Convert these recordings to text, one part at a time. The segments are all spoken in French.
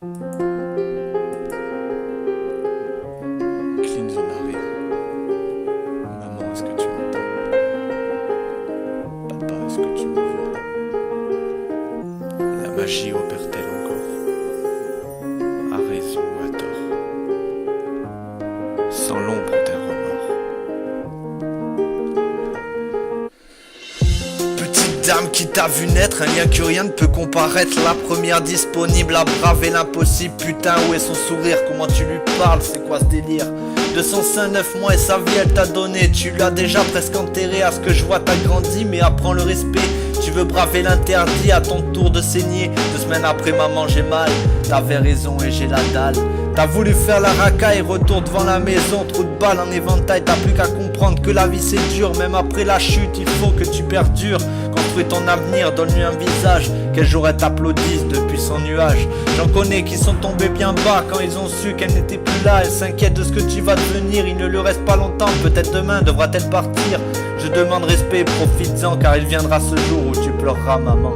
Cleans en arrière. Maman, est-ce que tu m'entends? Papa, est-ce que tu me vois? La magie opère-t-elle encore? À raison ou à tort? Sans l'ombre d'un remords. Petite dame qui t'a vu naître, un lien que rien ne peut comparaître. La première disponible à braver l'impossible. Putain, où est son sourire? Comment tu lui parles? C'est quoi ce délire? De son sein 9 mois et sa vie elle t'a donné. Tu l'as déjà presque enterré. À ce que je vois t'as grandi, mais apprends le respect. Tu veux braver l'interdit, à ton tour de saigner. 2 semaines après maman j'ai mal. T'avais raison et j'ai la dalle. T'as voulu faire la racaille, retour devant la maison. Trou de balle en éventail, t'as plus qu'à comprendre que la vie c'est dur. Même après la chute, il faut que tu perdures. Construis ton avenir, donne-lui un visage. Quel jour elle t'applaudisse depuis son nuage. J'en connais qui sont tombés bien bas quand ils ont su qu'elle n'était plus là. Elle s'inquiète de ce que tu vas devenir, il ne lui reste pas longtemps. Peut-être demain devra-t-elle partir. Je demande respect, profites-en car il viendra ce jour où tu pleureras maman.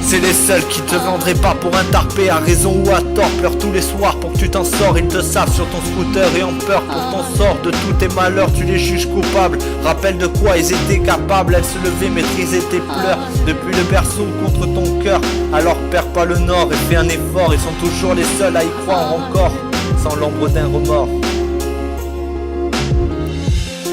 C'est les seuls qui te vendraient pas pour un tarpé. À raison ou à tort, pleure tous les soirs pour que tu t'en sors. Ils te savent sur ton scooter et ont peur pour ton sort. De tous tes malheurs, tu les juges coupables. Rappelle de quoi ils étaient capables. Elle se levait, maîtrisait tes pleurs. Depuis le berceau contre ton cœur. Alors perds pas le nord et fais un effort. Ils sont toujours les seuls à y croire encore, sans l'ombre d'un remords.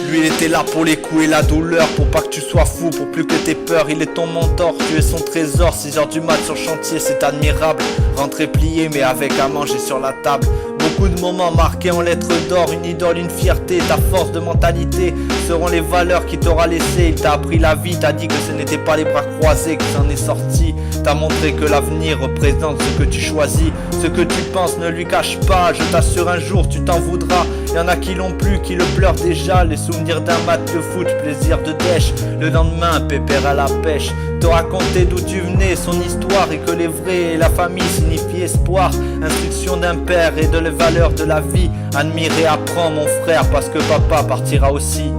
Lui il était là pour les coups et la douleur. Pour pas que tu sois fou, pour plus que t'aies peur. Il est ton mentor, tu es son trésor. 6h du mat sur chantier, c'est admirable. Rentré plié mais avec à manger sur la table. Beaucoup de moments marqués en lettres d'or. Une idole, une fierté, ta force de mentalité seront les valeurs qu'il t'aura laissées. Il t'a appris la vie, t'as dit que ce n'était pas les bras croisés qui s'en est sorti. T'as montré que l'avenir représente ce que tu choisis. Ce que tu penses ne lui cache pas. Je t'assure un jour tu t'en voudras. Y'en a qui l'ont plus, qui le pleurent déjà. Les souvenirs d'un match de foot, plaisir de dèche. Le lendemain, pépère à la pêche. Te raconter d'où tu venais, son histoire. Et que les vrais et la famille signifient espoir. Instruction d'un père et de les valeurs de la vie. Admirer, apprends mon frère, parce que papa partira aussi.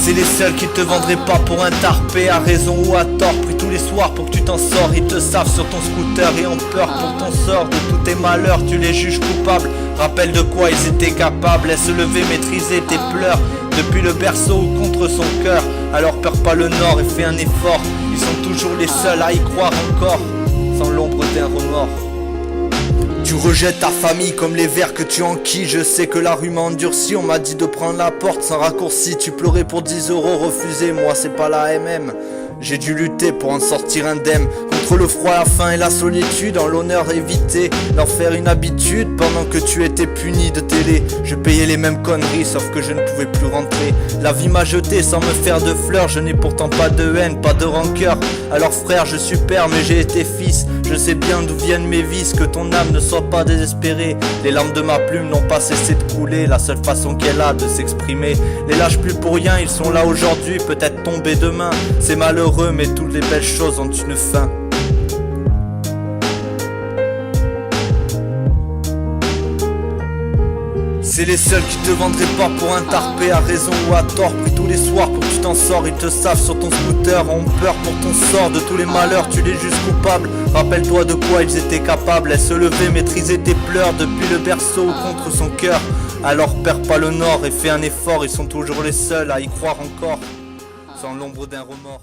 C'est les seuls qui te vendraient pas pour un tarpé. À raison ou à tort, pris tous les soirs pour que tu t'en sors. Ils te savent sur ton scooter et ont peur pour ton sort. De tous tes malheurs, tu les juges coupables. Rappelle de quoi ils étaient capables. Laisse lever, maîtriser tes pleurs. Depuis le berceau ou contre son cœur. Alors perds pas le nord et fais un effort. Ils sont toujours les seuls à y croire encore, sans l'ombre d'un remords. Tu rejettes ta famille comme les vers que tu enquilles. Je sais que la rue m'a endurci. On m'a dit de prendre la porte sans raccourci. Tu pleurais pour 10 euros refusés. Moi c'est pas la MM. J'ai dû lutter pour en sortir indemne. Contre le froid, la faim et la solitude. En l'honneur éviter d'en faire une habitude. Pendant que tu étais puni de télé, je payais les mêmes conneries, sauf que je ne pouvais plus rentrer. La vie m'a jeté sans me faire de fleurs. Je n'ai pourtant pas de haine, pas de rancœur. Alors frère, je suis père mais j'ai été fils. Je sais bien d'où viennent mes vices. Que ton âme ne soit pas désespérée. Les larmes de ma plume n'ont pas cessé de couler. La seule façon qu'elle a de s'exprimer. Les lâche plus pour rien, ils sont là aujourd'hui, peut-être tombés demain. C'est malheureux mais toutes les belles choses ont une fin. C'est les seuls qui te vendraient pas pour un tarpé. À raison ou à tort, pris tous les soirs pour que tu t'en sors. Ils te savent sur ton scooter, ont peur pour ton sort. De tous les malheurs, tu les juges coupables. Rappelle-toi de quoi ils étaient capables. Laisse lever, maîtriser tes pleurs. Depuis le berceau ou contre son cœur. Alors perds pas le nord et fais un effort. Ils sont toujours les seuls à y croire encore, sans l'ombre d'un remords.